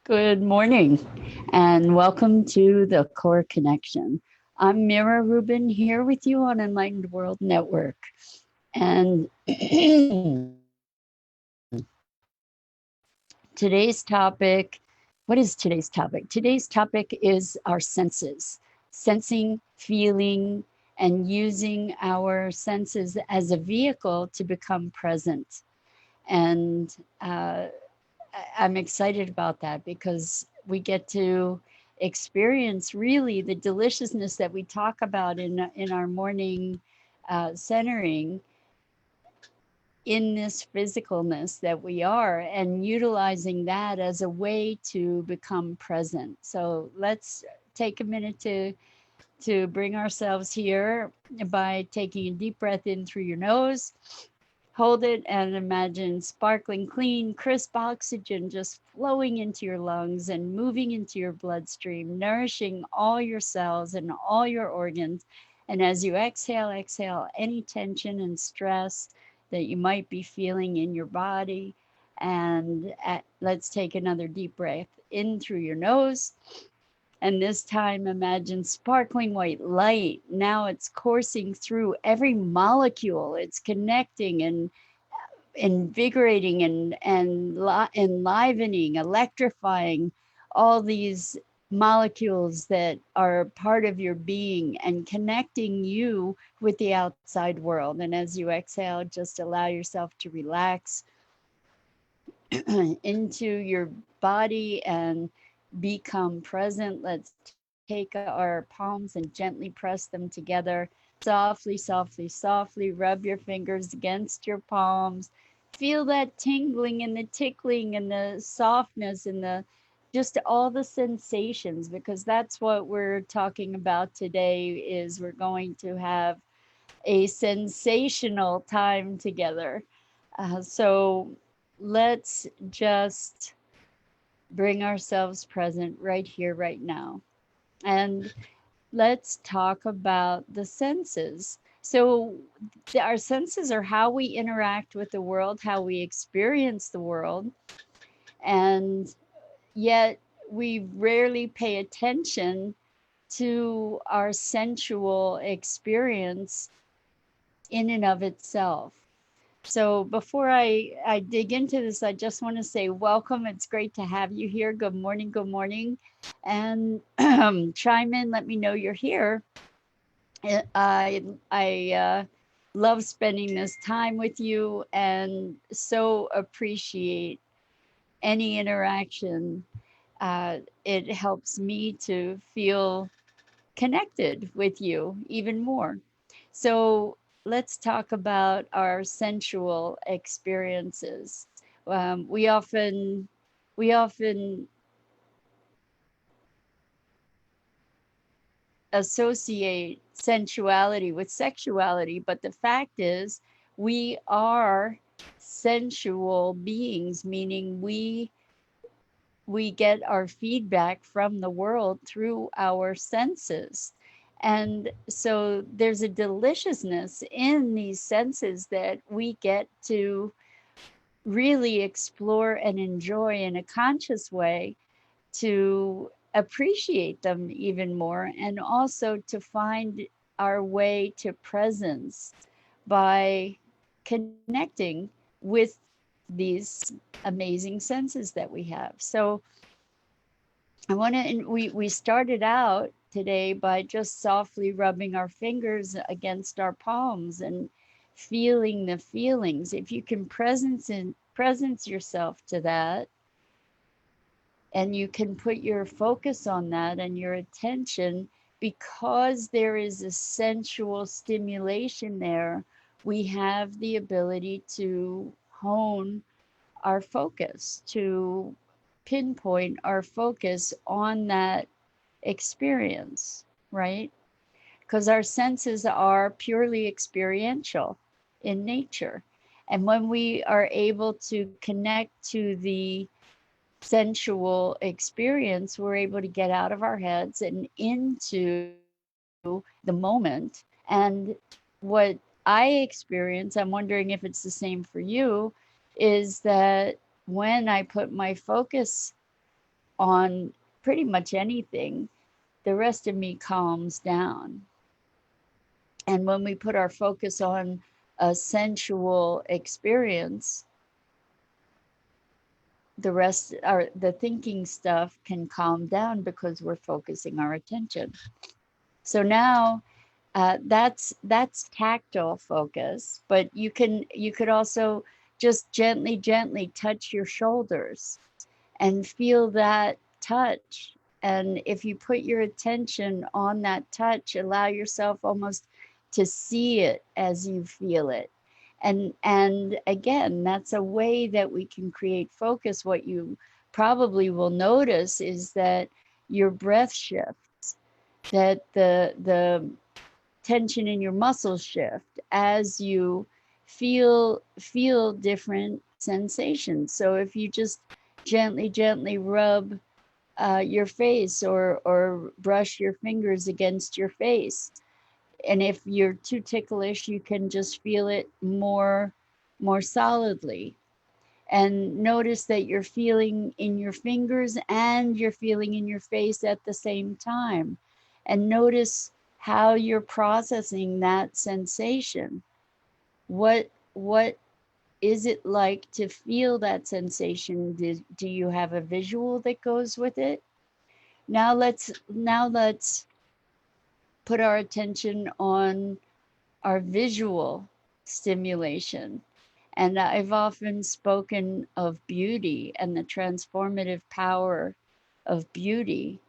Good morning and welcome to the Core Connection. I'm Mira Rubin here with you on Enlightened World Network. And today's topic, what is today's topic? Today's topic is our senses, sensing, feeling, and using our senses as a vehicle to become present. And I'm excited about that because we get to experience really the deliciousness that we talk about in our morning centering in this physicalness that we are, and utilizing that as a way to become present. So let's take a minute to bring ourselves here by taking a deep breath in through your nose. Hold it and imagine sparkling, clean, crisp oxygen just flowing into your lungs and moving into your bloodstream, nourishing all your cells and all your organs. And as you exhale any tension and stress that you might be feeling in your body. And let's take another deep breath in through your nose. And this time, imagine sparkling white light. Now it's coursing through every molecule. It's connecting and invigorating and enlivening, electrifying all these molecules that are part of your being and connecting you with the outside world. And as you exhale, just allow yourself to relax into your body and become present. Let's take our palms and gently press them together. Softly, softly, softly rub your fingers against your palms. Feel that tingling and the tickling and the softness and the just all the sensations, because that's what we're talking about today. Is we're going to have a sensational time together. So let's just bring ourselves present right here, right now. And let's talk about the senses. So, our senses are how we interact with the world, how we experience the world. And yet, we rarely pay attention to our sensual experience in and of itself. So before I dig into this, I just want to say welcome. It's great to have you here. Good morning. Good morning. And chime in, let me know you're here. I love spending this time with you and so appreciate any interaction. It helps me to feel connected with you even more. So let's talk about our sensual experiences. We often associate sensuality with sexuality, but the fact is we are sensual beings, meaning we get our feedback from the world through our senses. And so there's a deliciousness in these senses that we get to really explore and enjoy in a conscious way, to appreciate them even more, and also to find our way to presence by connecting with these amazing senses that we have. So we started out today by just softly rubbing our fingers against our palms and feeling the feelings. If you can presence yourself to that, and you can put your focus on that and your attention, because there is a sensual stimulation there, we have the ability to hone our focus, to pinpoint our focus on that experience, right? Because our senses are purely experiential in nature. And when we are able to connect to the sensual experience, we're able to get out of our heads and into the moment. And what I experience, I'm wondering if it's the same for you, is that when I put my focus on pretty much anything, the rest of me calms down. And when we put our focus on a sensual experience, the thinking stuff can calm down because we're focusing our attention. So now that's tactile focus, but you could also just gently touch your shoulders and feel that touch. And if you put your attention on that touch, allow yourself almost to see it as you feel it. And again, that's a way that we can create focus. What you probably will notice is that your breath shifts, that the tension in your muscles shift as you feel different sensations. So if you just gently rub your face or brush your fingers against your face, and if you're too ticklish, you can just feel it more solidly, and notice that you're feeling in your fingers and you're feeling in your face at the same time, and notice how you're processing that sensation. What is it like to feel that sensation? Do you have a visual that goes with it? Now let's put our attention on our visual stimulation. And I've often spoken of beauty and the transformative power of beauty.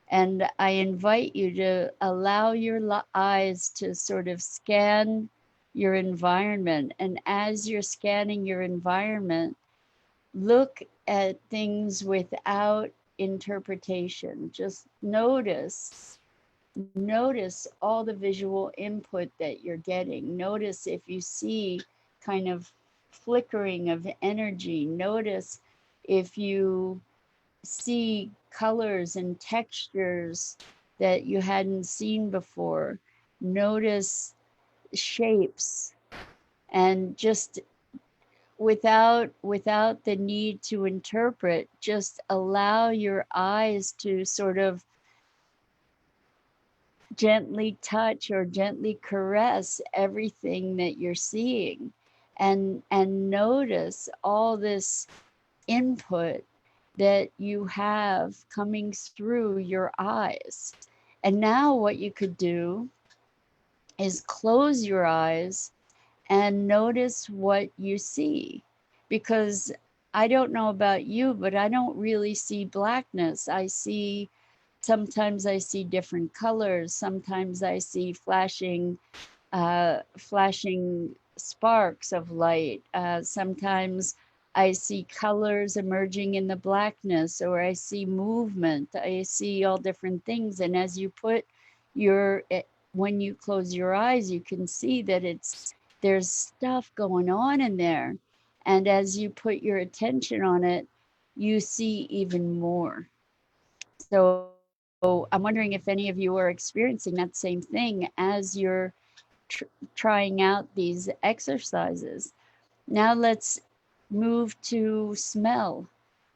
And I invite you to allow your eyes to sort of scan your environment. And as you're scanning your environment, look at things without interpretation. Just notice all the visual input that you're getting. Notice if you see kind of flickering of energy. Notice if you see colors and textures that you hadn't seen before. Notice shapes, and just without the need to interpret, just allow your eyes to sort of gently touch or gently caress everything that you're seeing, and notice all this input that you have coming through your eyes. And now what you could do is close your eyes and notice what you see, because I don't know about you, but I don't really see blackness. Sometimes I see different colors. Sometimes I see flashing sparks of light. Sometimes I see colors emerging in the blackness, or I see movement. I see all different things. And as you when you close your eyes, you can see that there's stuff going on in there. And as you put your attention on it, you see even more. So I'm wondering if any of you are experiencing that same thing as you're trying out these exercises. Now let's move to smell.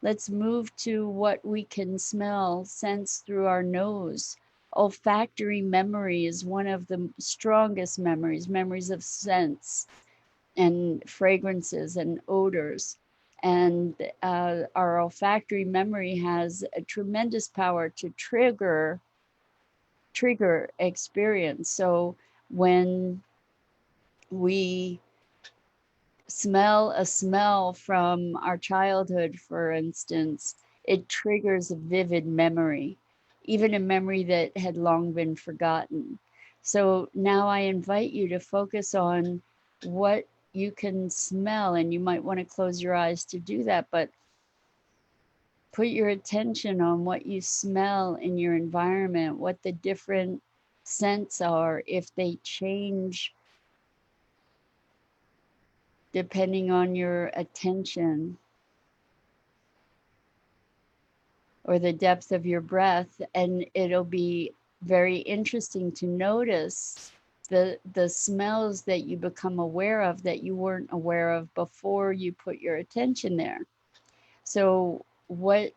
Let's move to what we can smell, sense through our nose. Olfactory memory is one of the strongest memories of sense and fragrances and odors. And our olfactory memory has a tremendous power to trigger experience. So when we smell a smell from our childhood, for instance, it triggers a vivid memory, even a memory that had long been forgotten. So now I invite you to focus on what you can smell, and you might want to close your eyes to do that, but put your attention on what you smell in your environment, what the different scents are, if they change depending on your attention or the depth of your breath. And it'll be very interesting to notice the smells that you become aware of that you weren't aware of before you put your attention there. So what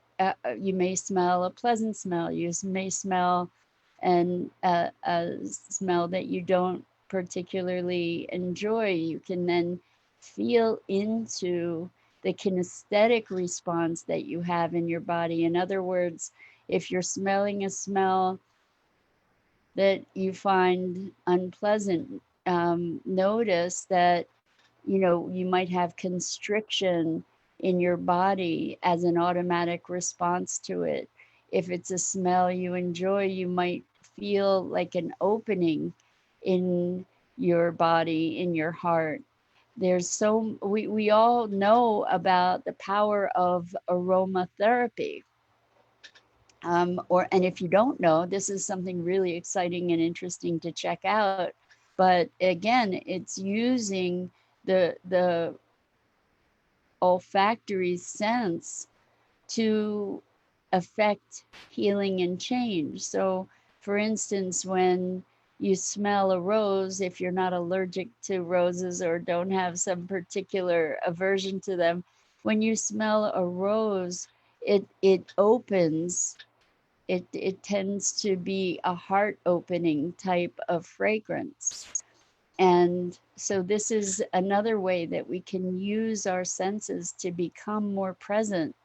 you may smell a pleasant smell. You may smell a smell that you don't particularly enjoy. You can then feel into the kinesthetic response that you have in your body. In other words, if you're smelling a smell that you find unpleasant, notice that you might have constriction in your body as an automatic response to it. If it's a smell you enjoy, you might feel like an opening in your body, in your heart. We all know about the power of aromatherapy. And if you don't know, this is something really exciting and interesting to check out. But again, it's using the olfactory sense to affect healing and change. So, for instance, when you smell a rose, if you're not allergic to roses or don't have some particular aversion to them, when you smell a rose, it opens. It tends to be a heart opening type of fragrance. And so, this is another way that we can use our senses to become more present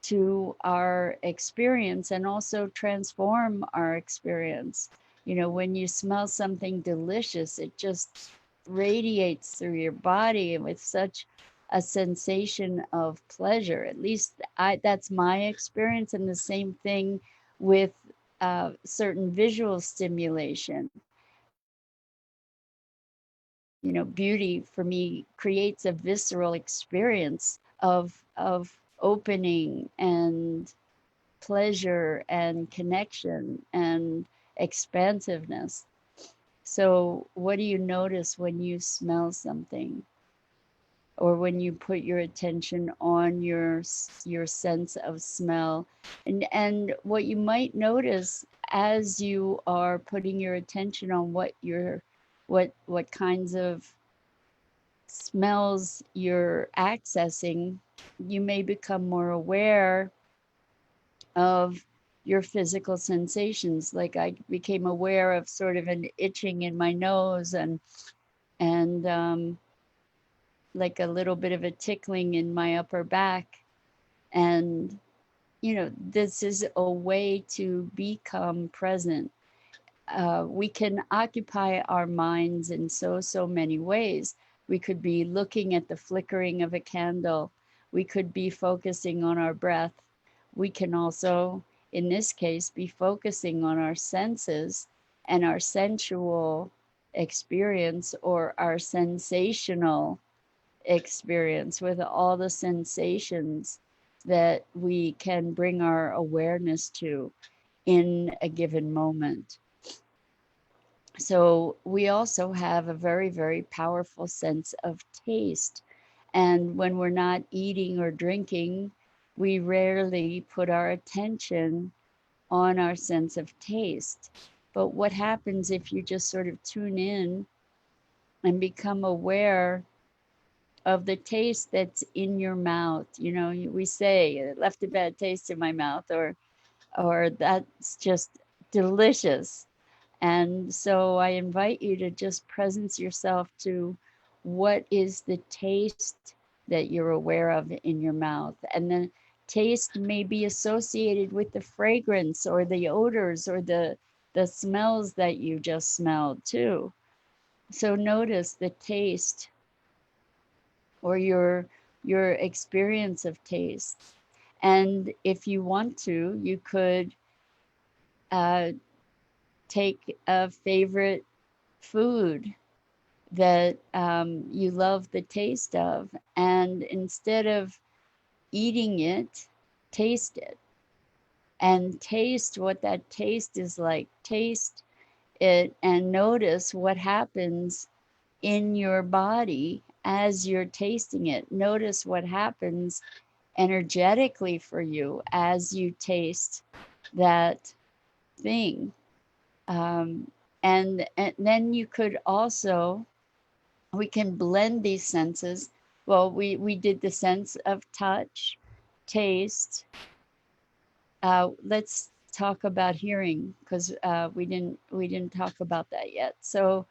to our experience and also transform our experience. When you smell something delicious, it just radiates through your body with such a sensation of pleasure. At least that's my experience, and the same thing with certain visual stimulation. Beauty for me creates a visceral experience of opening and pleasure and connection and expansiveness. So, what do you notice when you smell something, or when you put your attention on your sense of smell? And what you might notice as you are putting your attention on what kinds of smells you're accessing, you may become more aware of your physical sensations. Like, I became aware of sort of an itching in my nose, and like a little bit of a tickling in my upper back. And this is a way to become present. We can occupy our minds in so many ways. We could be looking at the flickering of a candle. We could be focusing on our breath. We can also, in this case, be focusing on our senses and our sensual experience, or our sensational experience, with all the sensations that we can bring our awareness to in a given moment. So, we also have a very powerful sense of taste. And when we're not eating or drinking, we rarely put our attention on our sense of taste. But what happens if you just sort of tune in and become aware of the taste that's in your mouth? We say it left a bad taste in my mouth, or that's just delicious. And so I invite you to just presence yourself to what is the taste that you're aware of in your mouth. And the taste may be associated with the fragrance or the odors or the smells that you just smelled too. So notice the taste, or your experience of taste. And if you want to, you could uh, take a favorite food that you love the taste of, and instead of eating it, taste it, and taste what that taste is like. Taste it and notice what happens in your body as you're tasting it. Notice what happens energetically for you as you taste that thing. And then you could also, we can blend these senses. Well, we did the sense of touch, taste, let's talk about hearing because we didn't talk about that yet. So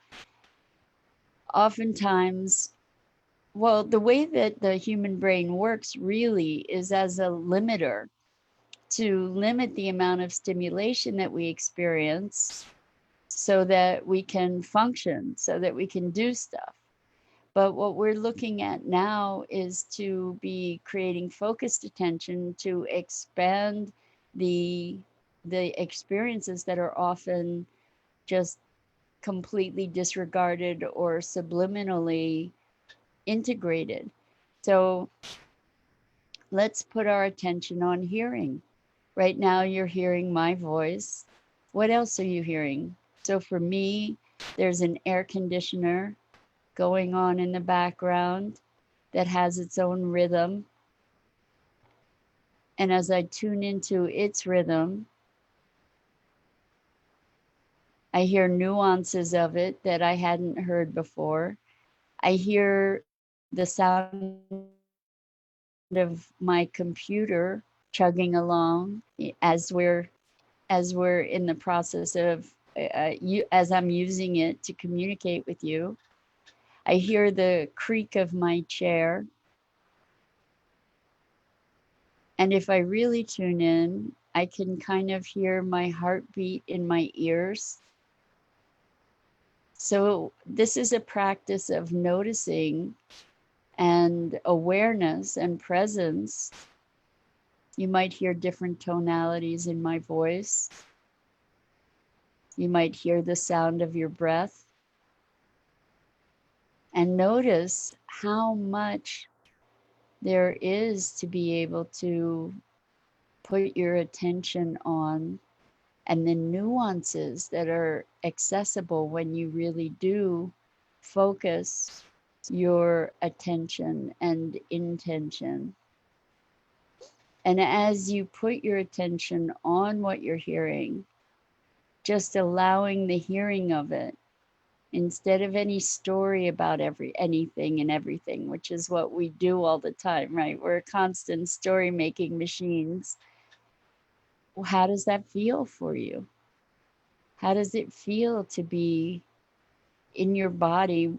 oftentimes, well, the way that the human brain works really is as a limiter to limit the amount of stimulation that we experience so that we can function, so that we can do stuff. But what we're looking at now is to be creating focused attention to expand the the experiences that are often just completely disregarded or subliminally integrated. So let's put our attention on hearing. Right now, you're hearing my voice. What else are you hearing? So for me, there's an air conditioner going on in the background that has its own rhythm. And as I tune into its rhythm, I hear nuances of it that I hadn't heard before. I hear the sound of my computer chugging along as we're in the process of as I'm using it to communicate with you. I hear the creak of my chair. And if I really tune in, I can kind of hear my heartbeat in my ears. So, this is a practice of noticing and awareness and presence. You might hear different tonalities in my voice. You might hear the sound of your breath. And notice how much there is to be able to put your attention on and the nuances that are accessible when you really do focus your attention and intention. And as you put your attention on what you're hearing, just allowing the hearing of it instead of any story about anything and everything, which is what we do all the time, right? We're constant story making machines. How does that feel for you? How does it feel to be in your body,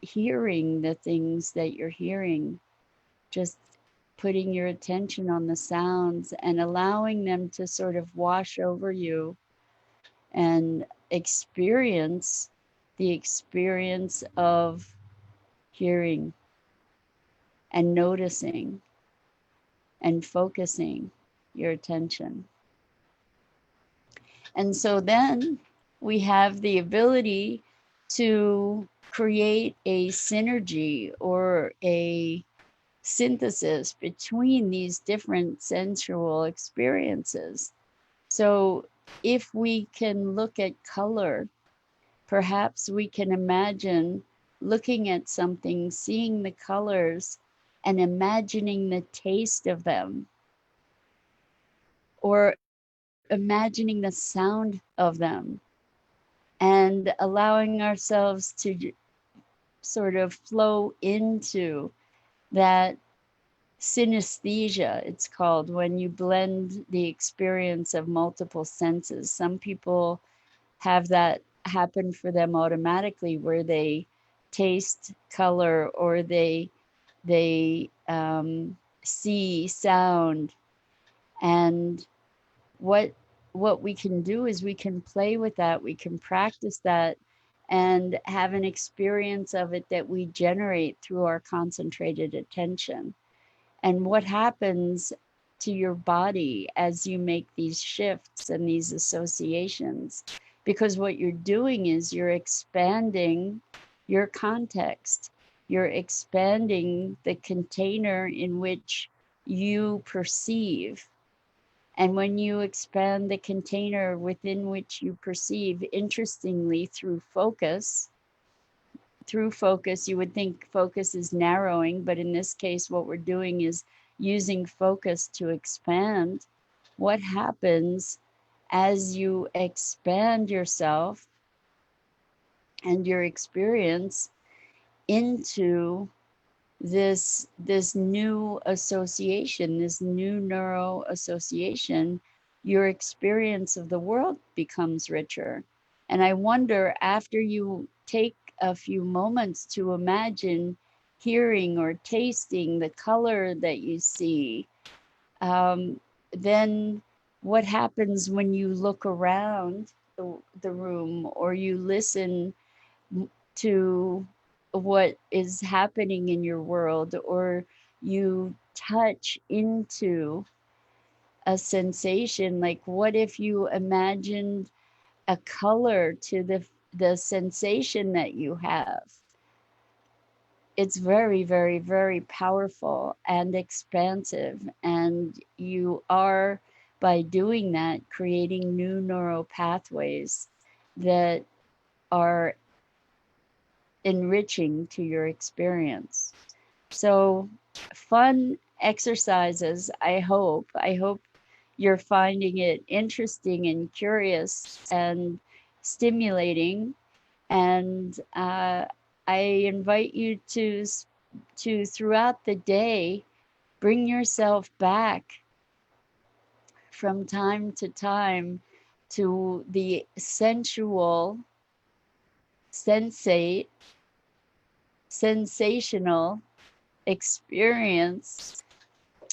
hearing the things that you're hearing? Just putting your attention on the sounds and allowing them to sort of wash over you and experience the experience of hearing and noticing and focusing your attention. And so then we have the ability to create a synergy or a synthesis between these different sensual experiences. So if we can look at color, perhaps we can imagine looking at something, seeing the colors, and imagining the taste of them, or imagining the sound of them, and allowing ourselves to sort of flow into that synesthesia, it's called, when you blend the experience of multiple senses. Some people have that happen for them automatically where they taste color or they see sound. And what what we can do is we can play with that, we can practice that and have an experience of it that we generate through our concentrated attention. And what happens to your body as you make these shifts and these associations? Because what you're doing is you're expanding your context, you're expanding the container in which you perceive. And when you expand the container within which you perceive, interestingly, through focus, you would think focus is narrowing, but in this case, what we're doing is using focus to expand. What happens as you expand yourself and your experience into this new association, this new neuro association, your experience of the world becomes richer. And I wonder, after you take a few moments to imagine hearing or tasting the color that you see, um, then what happens when you look around the room, or you listen to what is happening in your world, or you touch into a sensation? Like, what if you imagined a color to the sensation that you have? It's very, very, very powerful and expansive. And you are, by doing that, creating new neural pathways that are enriching to your experience. So, fun exercises, I hope. I hope you're finding it interesting and curious and stimulating. And I invite you to throughout the day bring yourself back from time to time to the sensual, sensate, sensational experience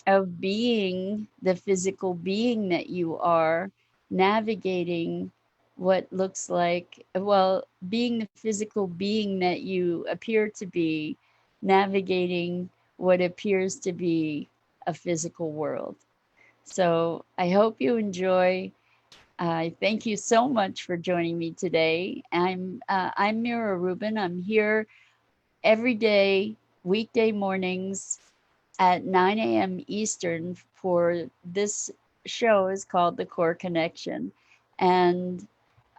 of being the physical being that you are, navigating what looks like, well, being the physical being that you appear to be, navigating what appears to be a physical world. So I hope you enjoy. I thank you so much for joining me today. I'm Mira Rubin. I'm here every day, weekday mornings at 9 a.m. Eastern. For this show is called The Core Connection. And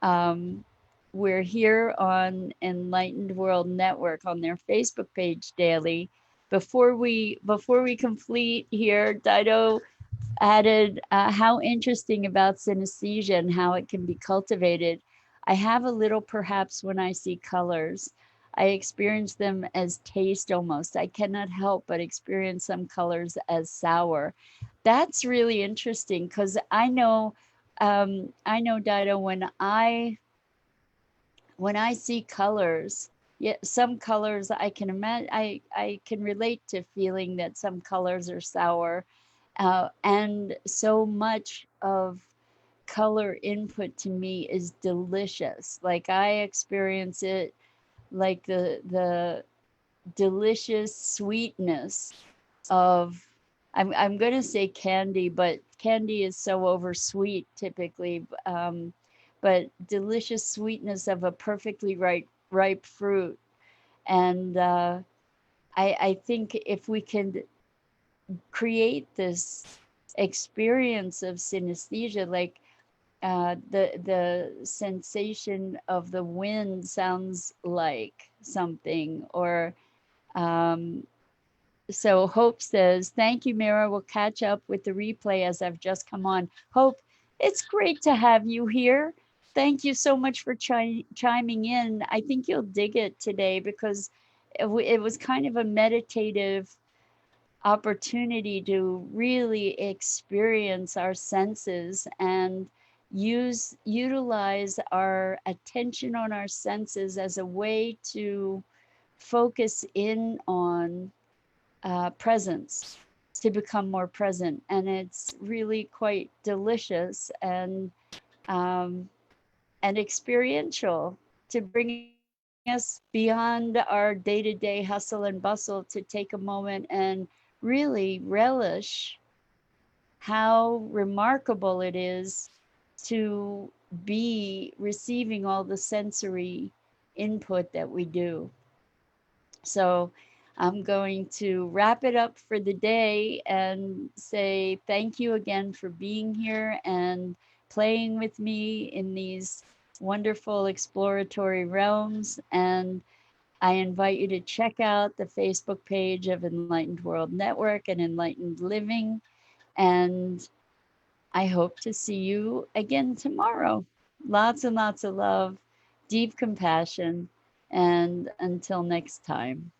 um, we're here on Enlightened World Network on their Facebook page daily. Before we complete here, Dido added how interesting about synesthesia and how it can be cultivated. I have a little, perhaps, when I see colors. I experience them as taste almost. I cannot help but experience some colors as sour. That's really interesting because I know, Dido, when I see colors, yeah, some colors I can imagine, I can relate to feeling that some colors are sour, and so much of color input to me is delicious. Like, I experience it like the delicious sweetness of, I'm gonna say candy, but candy is so oversweet typically. But delicious sweetness of a perfectly ripe fruit. And I think if we can create this experience of synesthesia, like the sensation of the wind sounds like something, or um, so Hope says, thank you, Mira. We'll catch up with the replay as I've just come on. Hope, it's great to have you here. Thank you so much for chiming in. I think you'll dig it today because it was kind of a meditative opportunity to really experience our senses and utilize our attention on our senses as a way to focus in on presence, to become more present. And it's really quite delicious um, and experiential to bring us beyond our day-to-day hustle and bustle, to take a moment and really relish how remarkable it is to be receiving all the sensory input that we do. So I'm going to wrap it up for the day and say thank you again for being here and playing with me in these wonderful exploratory realms. And I invite you to check out the Facebook page of Enlightened World Network and Enlightened Living. And I hope to see you again tomorrow. Lots and lots of love, deep compassion, and until next time.